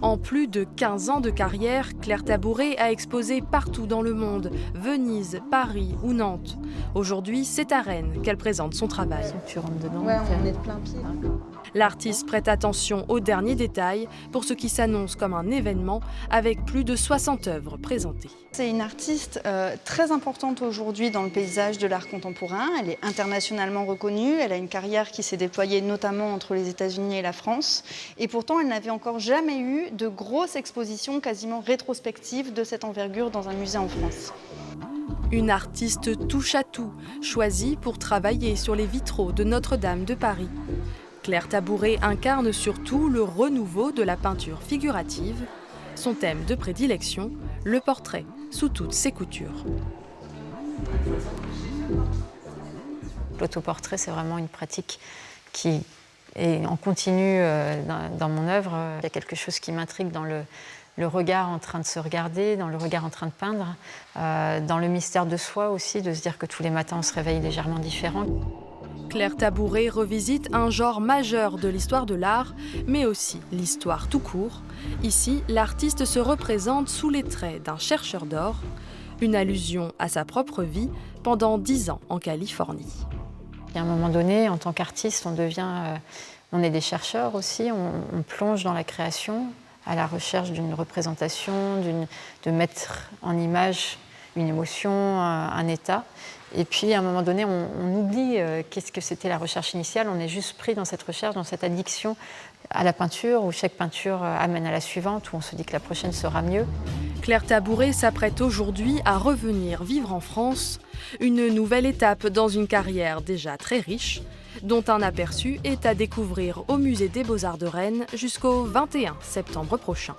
En plus de 15 ans de carrière, Claire Tabouret a exposé partout dans le monde, Venise, Paris ou Nantes. Aujourd'hui, c'est à Rennes qu'elle présente son travail. Tu rentres dedans. Ouais, on est de plein pied. L'artiste prête attention aux derniers détails pour ce qui s'annonce comme un événement avec plus de 60 œuvres présentées. C'est une artiste très importante aujourd'hui dans le paysage de l'art contemporain. Elle est internationalement reconnue. Elle a une carrière qui s'est déployée notamment entre les États-Unis et la France. Et pourtant, elle n'avait encore jamais eu de grosse exposition quasiment rétrospective de cette envergure dans un musée en France. Une artiste touche à tout, choisie pour travailler sur les vitraux de Notre-Dame de Paris. Claire Tabouret incarne surtout le renouveau de la peinture figurative. Son thème de prédilection, le portrait sous toutes ses coutures. L'autoportrait, c'est vraiment une pratique qui est en continu dans mon œuvre. Il y a quelque chose qui m'intrigue dans le regard en train de se regarder, dans le regard en train de peindre, dans le mystère de soi aussi, de se dire que tous les matins on se réveille légèrement différent. Claire Tabouret revisite un genre majeur de l'histoire de l'art, mais aussi l'histoire tout court. Ici, l'artiste se représente sous les traits d'un chercheur d'or, une allusion à sa propre vie pendant 10 ans en Californie. Et à un moment donné, en tant qu'artiste, on est des chercheurs aussi, on plonge dans la création, à la recherche d'une représentation, de mettre en image une émotion, un état. Et puis, à un moment donné, on oublie qu'est-ce que c'était la recherche initiale. On est juste pris dans cette recherche, dans cette addiction à la peinture, où chaque peinture amène à la suivante, où on se dit que la prochaine sera mieux. Claire Tabouret s'apprête aujourd'hui à revenir vivre en France, une nouvelle étape dans une carrière déjà très riche, dont un aperçu est à découvrir au Musée des Beaux-Arts de Rennes jusqu'au 21 septembre prochain.